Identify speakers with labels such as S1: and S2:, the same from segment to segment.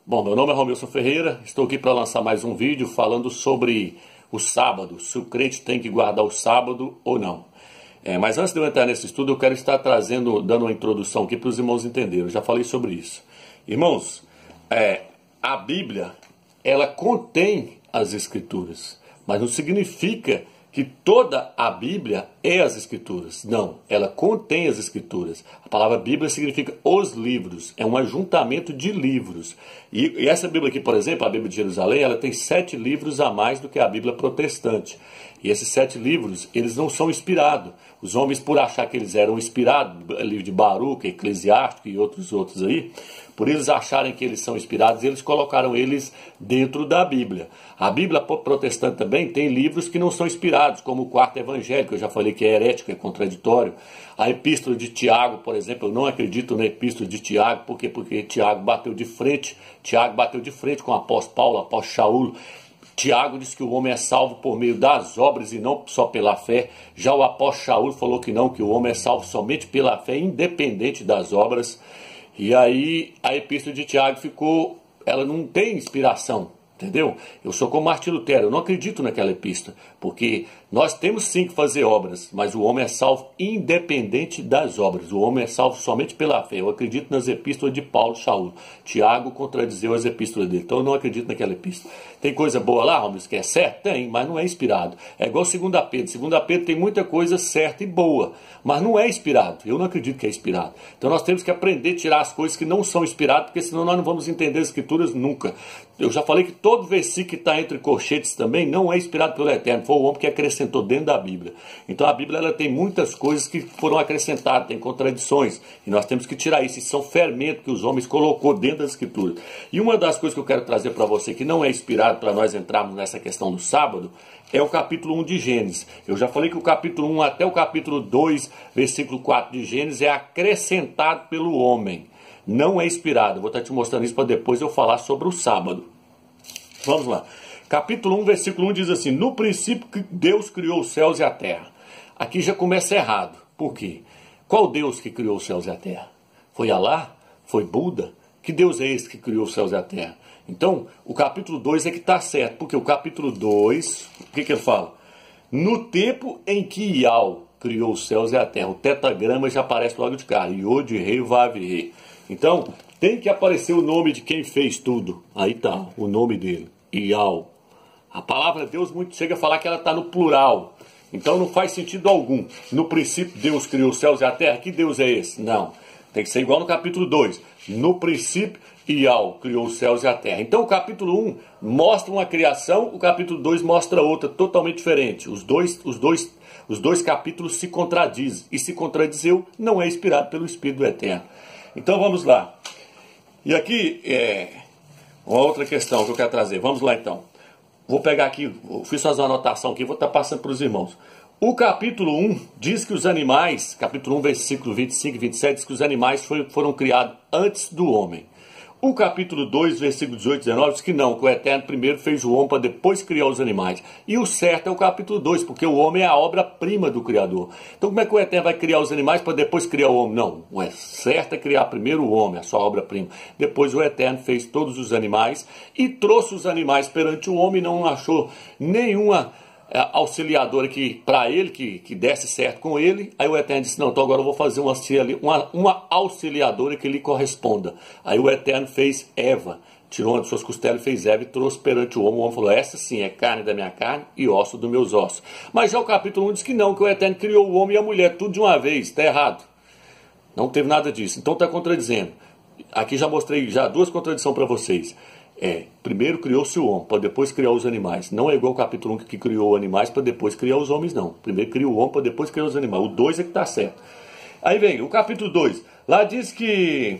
S1: Bom, meu nome é Romilson Ferreira, estou aqui para lançar mais um vídeo falando sobre o sábado, se o crente tem que guardar o sábado ou não. Mas antes de eu entrar nesse estudo, eu quero estar dando uma introdução aqui para os irmãos entenderem, eu já falei sobre isso. Irmãos, a Bíblia, ela contém as Escrituras, mas não significa que toda a Bíblia é as Escrituras. Não, ela contém as Escrituras. A palavra Bíblia significa os livros, é um ajuntamento de livros. E essa Bíblia aqui, por exemplo, a Bíblia de Jerusalém, ela tem 7 livros a mais do que a Bíblia protestante. E esses 7 livros, eles não são inspirados. Os homens, por achar que eles eram inspirados, livro de Baruque, Eclesiástico e outros aí, por eles acharem que eles são inspirados, eles colocaram eles dentro da Bíblia. A Bíblia protestante também tem livros que não são inspirados, como o Quarto Evangelho, que eu já falei que é herético, é contraditório. A Epístola de Tiago, por exemplo, eu não acredito na Epístola de Tiago, porque Tiago bateu de frente com o apóstolo Paulo, o apóstolo Shaul. Tiago diz que o homem é salvo por meio das obras e não só pela fé. Já o apóstolo Shaul falou que não, que o homem é salvo somente pela fé, independente das obras. E aí a Epístola de Tiago ela não tem inspiração, entendeu? Eu sou como Martim Lutero, eu não acredito naquela epístola, porque nós temos sim que fazer obras, mas o homem é salvo independente das obras, o homem é salvo somente pela fé. Eu acredito nas epístolas de Paulo e Shaul. Tiago contradizeu as epístolas dele, então eu não acredito naquela epístola. Tem coisa boa lá, Romulo, que é certo? Tem, mas não é inspirado. É igual 2 Pedro. 2 Pedro tem muita coisa certa e boa, mas não é inspirado. Eu não acredito que é inspirado. Então nós temos que aprender a tirar as coisas que não são inspiradas, porque senão nós não vamos entender as Escrituras nunca. Eu já falei que todo versículo que está entre corchetes também não é inspirado pelo Eterno. Foi o homem que acrescentou dentro da Bíblia. Então a Bíblia ela tem muitas coisas que foram acrescentadas, tem contradições. E nós temos que tirar isso. Isso são fermentos que os homens colocou dentro das Escrituras. E uma das coisas que eu quero trazer para você que não é inspirado para nós entrarmos nessa questão do sábado é o capítulo 1 de Gênesis. Eu já falei que o capítulo 1 até o capítulo 2, versículo 4 de Gênesis é acrescentado pelo homem. Não é inspirado. Eu vou estar te mostrando isso para depois eu falar sobre o sábado. Vamos lá. Capítulo 1, versículo 1 diz assim: no princípio que Deus criou os céus e a terra. Aqui já começa errado. Por quê? Qual Deus que criou os céus e a terra? Foi Alá? Foi Buda? Que Deus é esse que criou os céus e a terra? Então, o capítulo 2 é que está certo. Porque o capítulo 2, o que ele fala? No tempo em que Yau criou os céus e a terra. O tetragrama já aparece logo de cara. Yod, Rei, Vav, Rei. Então, tem que aparecer o nome de quem fez tudo. Aí tá, o nome dele. Yau. A palavra Deus muito chega a falar que ela está no plural. Então não faz sentido algum. No princípio Deus criou os céus e a terra. Que Deus é esse? Não. Tem que ser igual no capítulo 2. No princípio, Yau criou os céus e a terra. Então o capítulo 1 mostra uma criação, o capítulo 2 mostra outra totalmente diferente. Os dois capítulos se contradizem. E se contradizeu, não é inspirado pelo Espírito do Eterno. Então vamos lá. E aqui uma outra questão que eu quero trazer. Vamos lá então. Vou pegar aqui, fiz fazer uma anotação aqui, vou estar passando para os irmãos. O capítulo 1 diz que os animais, capítulo 1, versículo 25 e 27, diz que os animais foram criados antes do homem. O capítulo 2, versículo 18 e 19, diz que não, que o Eterno primeiro fez o homem para depois criar os animais. E o certo é o capítulo 2, porque o homem é a obra-prima do Criador. Então como é que o Eterno vai criar os animais para depois criar o homem? Não, o certo é criar primeiro o homem, a sua obra-prima. Depois o Eterno fez todos os animais e trouxe os animais perante o homem e não achou nenhuma auxiliadora para ele, que desse certo com ele. Aí o Eterno disse: não, então agora eu vou fazer uma auxiliadora que lhe corresponda. Aí o Eterno fez Eva, tirou uma de suas costelas e fez Eva e trouxe perante o homem. O homem falou: essa sim é carne da minha carne e osso dos meus ossos. Mas já o capítulo 1 diz que não, que o Eterno criou o homem e a mulher tudo de uma vez. Está errado. Não teve nada disso. Então está contradizendo. Aqui já mostrei duas contradições para vocês. Primeiro criou-se o homem, para depois criar os animais. Não é igual o capítulo 1 que criou animais para depois criar os homens, não. Primeiro criou o homem para depois criar os animais. O 2 é que está certo. Aí vem o capítulo 2. Lá diz que...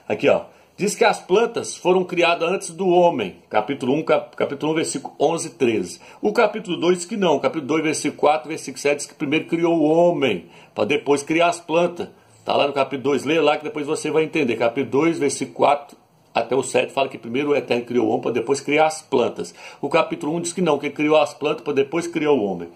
S1: Aqui, ó. Diz que as plantas foram criadas antes do homem. Capítulo 1, versículo 11 e 13. O capítulo 2 diz que não. O capítulo 2, versículo 4, versículo 7 diz que primeiro criou o homem, para depois criar as plantas. Está lá no capítulo 2. Lê lá que depois você vai entender. Capítulo 2, versículo 4... até o 7 fala que primeiro o Eterno criou o homem para depois criar as plantas. O capítulo 1 diz que não, que criou as plantas para depois criar o homem.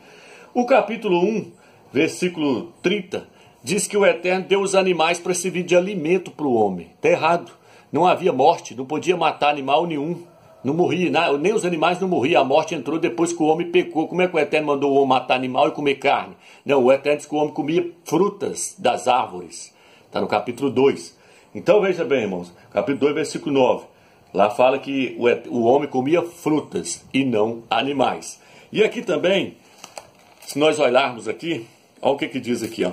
S1: O capítulo 1, versículo 30, diz que o Eterno deu os animais para servir de alimento para o homem. Está errado. Não havia morte, não podia matar animal nenhum. Não morria, nem os animais não morriam. A morte entrou depois que o homem pecou. Como é que o Eterno mandou o homem matar animal e comer carne? Não, o Eterno disse que o homem comia frutas das árvores. Está no capítulo 2. Então veja bem, irmãos, capítulo 2, versículo 9. Lá fala que o homem comia frutas e não animais. E aqui também, se nós olharmos aqui, olha o que diz aqui, ó.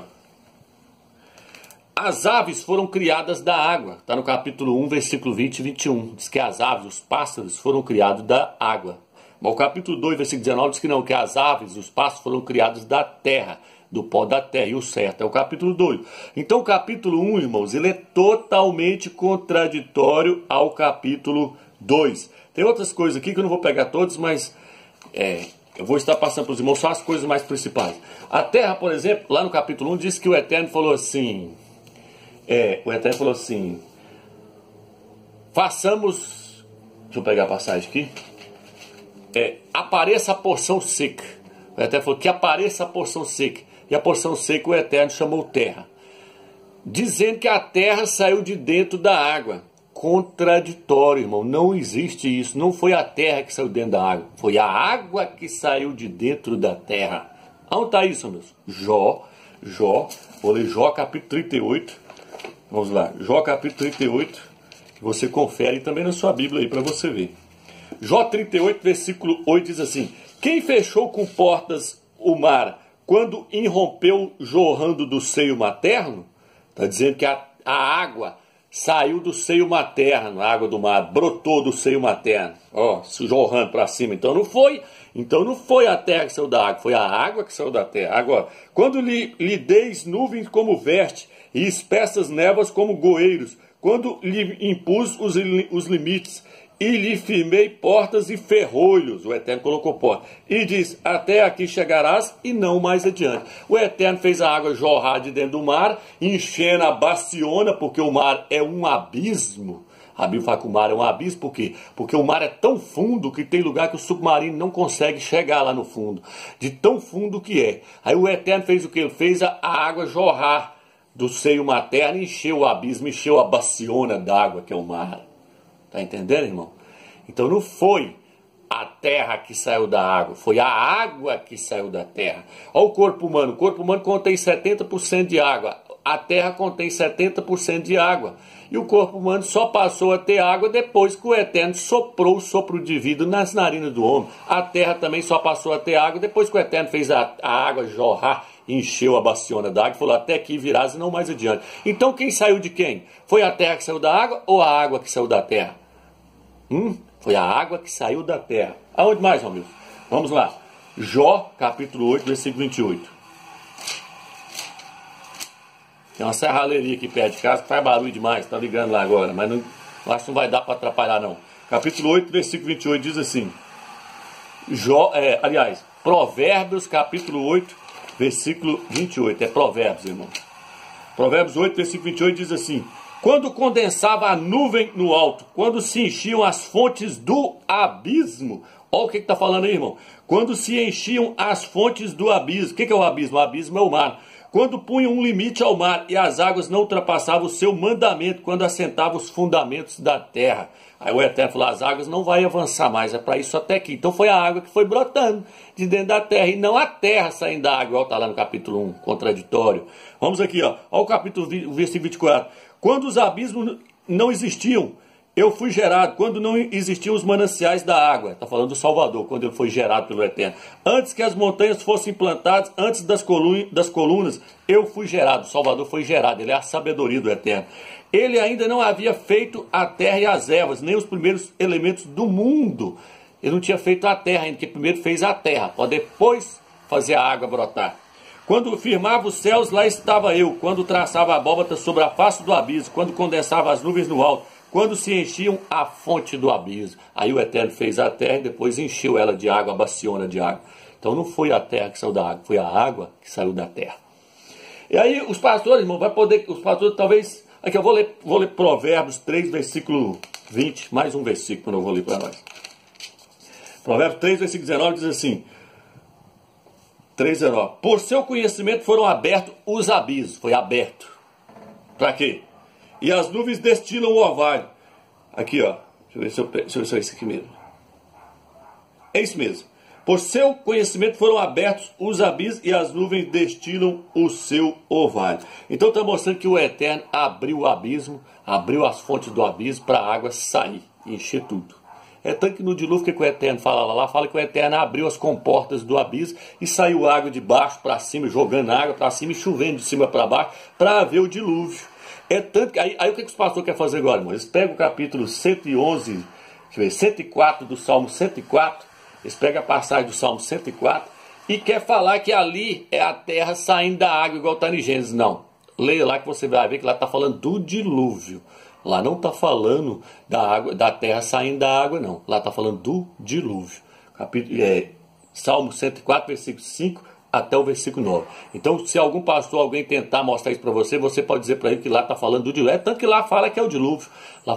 S1: As aves foram criadas da água. Está no capítulo 1, versículo 20 e 21. Diz que as aves, os pássaros, foram criados da água. Mas o capítulo 2, versículo 19, diz que não, que as aves, os pássaros, foram criados da terra, do pó da terra. E o certo é o capítulo 2. Então o capítulo 1, irmãos, ele é totalmente contraditório ao capítulo 2. Tem outras coisas aqui que eu não vou pegar todas, mas eu vou estar passando para os irmãos só as coisas mais principais. A terra, por exemplo, lá no capítulo 1, diz que o Eterno falou assim... o Eterno falou assim, façamos, deixa eu pegar a passagem aqui, apareça a porção seca. O Eterno falou que apareça a porção seca. E a porção seca o Eterno chamou terra, dizendo que a terra saiu de dentro da água. Contraditório, irmão, não existe isso. Não foi a terra que saiu dentro da água, foi a água que saiu de dentro da terra. Onde está isso, meus? Jó, vou ler Jó capítulo 38. Vamos lá, Jó capítulo 38, que você confere também na sua Bíblia aí para você ver. Jó 38, versículo 8 diz assim: quem fechou com portas o mar quando irrompeu jorrando do seio materno? Está dizendo que a água saiu do seio materno, a água do mar brotou do seio materno, ó, jorrando para cima. Então não foi a terra que saiu da água, foi a água que saiu da terra. Agora, quando lhe deis nuvens como veste e espessas névoas como goeiros, quando lhe impus os limites e lhe firmei portas e ferrolhos, o Eterno colocou portas, e diz, até aqui chegarás e não mais adiante. O Eterno fez a água jorrar de dentro do mar, enchendo a baciona, porque o mar é um abismo. A Bíblia fala que o mar é um abismo, por quê? Porque o mar é tão fundo que tem lugar que o submarino não consegue chegar lá no fundo, de tão fundo que é. Aí o Eterno fez o quê? Ele fez a água jorrar do seio materno, encheu o abismo, encheu a baciona d'água que é o mar. Está entendendo, irmão? Então não foi a terra que saiu da água, foi a água que saiu da terra. Olha o corpo humano. O corpo humano contém 70% de água. A terra contém 70% de água. E o corpo humano só passou a ter água depois que o Eterno soprou o sopro de vida nas narinas do homem. A terra também só passou a ter água depois que o Eterno fez a água jorrar, encheu a baciona d'água e falou, até aqui virás e não mais adiante. Então quem saiu de quem? Foi a terra que saiu da água ou a água que saiu da terra? Foi a água que saiu da terra. Aonde mais, Romilson? Vamos lá. Jó, capítulo 8, versículo 28. Tem uma serralheria aqui perto de casa que faz barulho demais. Tá ligando lá agora, mas não, acho que não vai dar para atrapalhar, não. Capítulo 8, versículo 28 diz assim. Provérbios, capítulo 8, versículo 28. É Provérbios, irmão. Provérbios 8, versículo 28 diz assim. Quando condensava a nuvem no alto, quando se enchiam as fontes do abismo. Olha o que está falando aí, irmão. Quando se enchiam as fontes do abismo. O que é o abismo? O abismo é o mar. Quando punham um limite ao mar e as águas não ultrapassavam o seu mandamento, quando assentavam os fundamentos da terra. Aí o Eterno falou, as águas não vai avançar mais, é para isso até aqui. Então foi a água que foi brotando de dentro da terra, e não a terra saindo da água, igual está lá no capítulo 1, contraditório. Vamos aqui, ó. Olha o capítulo, versículo 24. Quando os abismos não existiam, eu fui gerado. Quando não existiam os mananciais da água, está falando do Salvador, quando ele foi gerado pelo Eterno. Antes que as montanhas fossem plantadas, antes das colunas, eu fui gerado. O Salvador foi gerado, ele é a sabedoria do Eterno. Ele ainda não havia feito a terra e as ervas, nem os primeiros elementos do mundo. Ele não tinha feito a terra ainda, que primeiro fez a terra, para depois fazer a água brotar. Quando firmava os céus, lá estava eu. Quando traçava a abóbora sobre a face do abismo. Quando condensava as nuvens no alto. Quando se enchiam a fonte do abismo. Aí o Eterno fez a terra e depois encheu ela de água, a baciona de água. Então não foi a terra que saiu da água, foi a água que saiu da terra. E aí os pastores, irmão, os pastores talvez... Aqui eu vou ler Provérbios 3, versículo 20. Mais um versículo que eu vou ler para nós. Provérbios 3, versículo 19 diz assim... 3:19. Por seu conhecimento foram abertos os abismos. Foi aberto. Para quê? E as nuvens destilam o orvalho. Aqui, ó. Deixa eu ver se é isso aqui mesmo. É isso mesmo. Por seu conhecimento foram abertos os abismos e as nuvens destilam o seu orvalho. Então está mostrando que o Eterno abriu o abismo, abriu as fontes do abismo para a água sair e encher tudo. É tanto que no dilúvio que o Eterno fala lá, fala que o Eterno abriu as comportas do abismo e saiu água de baixo para cima, jogando água para cima e chovendo de cima para baixo para haver o dilúvio. É tanto que aí o que os pastores querem fazer agora, irmão? Eles pegam o capítulo 111, deixa eu ver, 104 do Salmo 104. Eles pegam a passagem do Salmo 104 e quer falar que ali é a terra saindo da água, igual está em Gênesis. Não. Leia lá que você vai ver que lá está falando do dilúvio. Lá não está falando da água, da terra saindo da água, não. Lá está falando do dilúvio. Salmo 104, versículo 5 até o versículo 9. Então, se algum pastor, alguém tentar mostrar isso para você, você pode dizer para ele que lá está falando do dilúvio. É tanto que lá fala que é o dilúvio.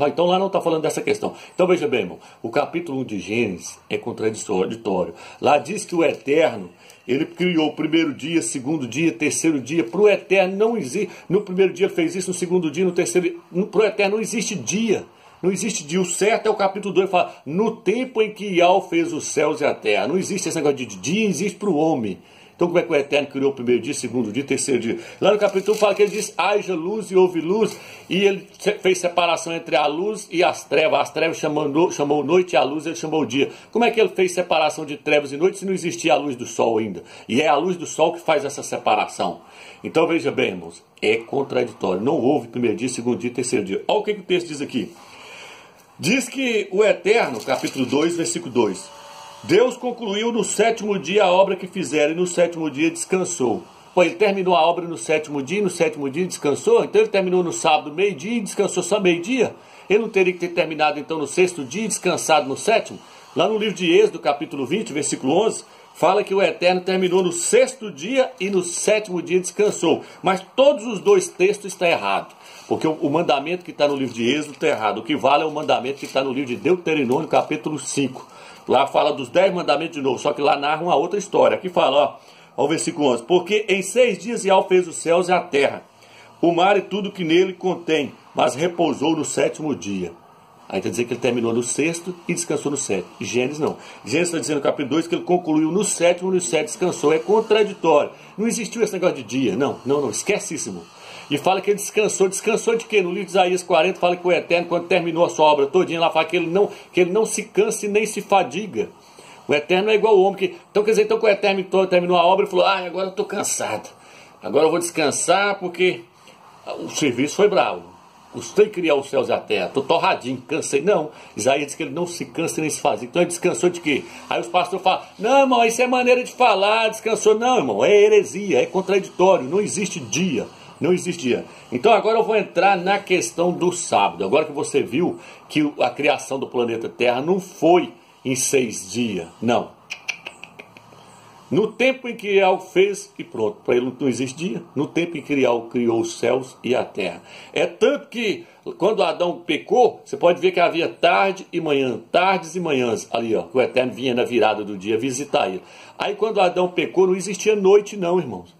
S1: Então lá não está falando dessa questão. Então veja bem, irmão, o capítulo 1 de Gênesis é contraditório. Lá diz que o Eterno, ele criou o primeiro dia, segundo dia, terceiro dia. Para o Eterno não existe. No primeiro dia ele fez isso, no segundo dia, no terceiro. Para o Eterno não existe dia. Não existe dia. O certo é o capítulo 2, fala, no tempo em que Iau fez os céus e a terra. Não existe esse negócio de dia, existe para o homem. Então como é que o Eterno criou o primeiro dia, segundo dia, terceiro dia? Lá no capítulo 1 fala que ele diz, haja luz e houve luz, e ele fez separação entre a luz e as trevas. As trevas chamou noite e a luz ele chamou dia. Como é que ele fez separação de trevas e noite se não existia a luz do sol ainda? E é a luz do sol que faz essa separação. Então veja bem, irmãos, é contraditório. Não houve primeiro dia, segundo dia, terceiro dia. Olha o que o texto diz aqui. Diz que o Eterno, capítulo 2, versículo 2, Deus concluiu no sétimo dia a obra que fizeram e no sétimo dia descansou. Pô, ele terminou a obra no sétimo dia e no sétimo dia descansou? Então ele terminou no sábado, meio-dia e descansou só meio-dia? Ele não teria que ter terminado então no sexto dia e descansado no sétimo? Lá no livro de Êxodo, capítulo 20, versículo 11, fala que o Eterno terminou no sexto dia e no sétimo dia descansou. Mas todos os dois textos estão errados. Porque o mandamento que está no livro de Êxodo está errado. O que vale é o mandamento que está no livro de Deuteronômio, capítulo 5. Lá fala dos 10 mandamentos de novo, só que lá narra uma outra história. Aqui fala, ó o versículo 11. Porque em 6 dias Iau fez os céus e a terra, o mar e tudo que nele contém, mas repousou no sétimo dia. Aí quer dizer que ele terminou no sexto e descansou no sétimo. Gênesis não. Gênesis está dizendo no capítulo 2 que ele concluiu no sétimo e no sétimo descansou. É contraditório. Não existiu esse negócio de dia. Não, esquece isso, irmão. E fala que ele descansou. Descansou de quê? No livro de Isaías 40 fala que o Eterno, quando terminou a sua obra todinha, lá fala que ele não se cansa e nem se fadiga. O Eterno é igual ao homem. Então quer dizer que o Eterno terminou a obra e falou, agora eu estou cansado. Agora eu vou descansar porque o serviço foi bravo. Custei criar os céus e a terra. Estou torradinho, cansei. Não, Isaías diz que ele não se cansa nem se faz. Então ele descansou de quê? Aí os pastores falam, não, irmão, isso é maneira de falar, descansou. Não, irmão, é heresia, é contraditório, não existe dia. Não existia. Então agora eu vou entrar na questão do sábado. Agora que você viu que a criação do planeta Terra não foi em 6 dias. Não. No tempo em que Iau fez e pronto. Para ele não existe dia. No tempo em que Iau criou os céus e a terra. É tanto que quando Adão pecou, você pode ver que havia tarde e manhã. Tardes e manhãs. Ali, ó. O Eterno vinha na virada do dia visitar ele. Aí quando Adão pecou, não existia noite não, irmãos.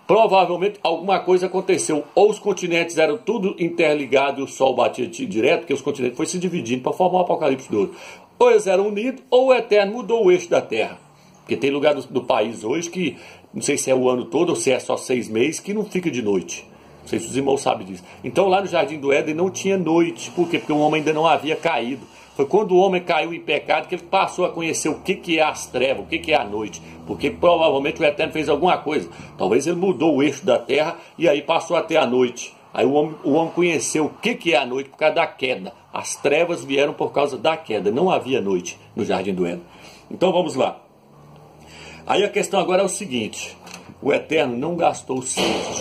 S1: Provavelmente alguma coisa aconteceu. Ou os continentes eram tudo interligados e o sol batia direto, porque os continentes foram se dividindo para formar o Apocalipse 12. Ou eles eram unidos, ou o Eterno mudou o eixo da Terra. Porque tem lugar do país hoje que, não sei se é o ano todo ou se é só 6 meses, que não fica de noite. Não sei se os irmãos sabem disso. Então lá no Jardim do Éden não tinha noite. Por quê? Porque o homem ainda não havia caído. Foi quando o homem caiu em pecado que ele passou a conhecer o que é as trevas, o que é a noite. Porque provavelmente o Eterno fez alguma coisa. Talvez ele mudou o eixo da terra e aí passou a ter a noite. Aí o homem conheceu o que é a noite por causa da queda. As trevas vieram por causa da queda. Não havia noite no Jardim do Éden. Então vamos lá. Aí a questão agora é o seguinte. O Eterno não gastou 6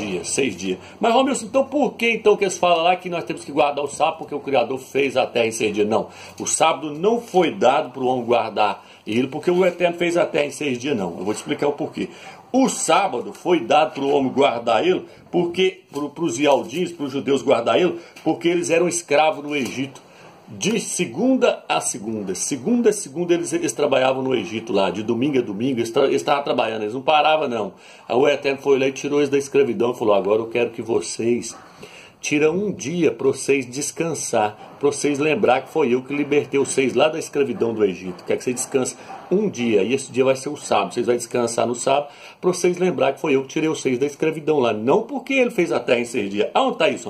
S1: dias. Mas, Romilson, então por que então que eles falam lá que nós temos que guardar o sábado porque o Criador fez a terra em 6 dias? Não, o sábado não foi dado para o homem guardar ele porque o Eterno fez a terra em 6 dias, não. Eu vou te explicar o porquê. O sábado foi dado para o homem guardar ele, porque para os ialdins, para os judeus guardar ele, porque eles eram escravos no Egito. De segunda a segunda, eles trabalhavam no Egito lá, de domingo a domingo, eles estavam trabalhando, eles não paravam não. Aí o Eterno foi lá e tirou eles da escravidão e falou, agora eu quero que vocês tira um dia para vocês descansar, para vocês lembrar que foi eu que libertei vocês lá da escravidão do Egito. Quer que você descanse um dia, e esse dia vai ser o sábado. Vocês vão descansar no sábado, para vocês lembrar que foi eu que tirei vocês da escravidão lá. Não porque ele fez a terra em 6 dias. Aonde está isso?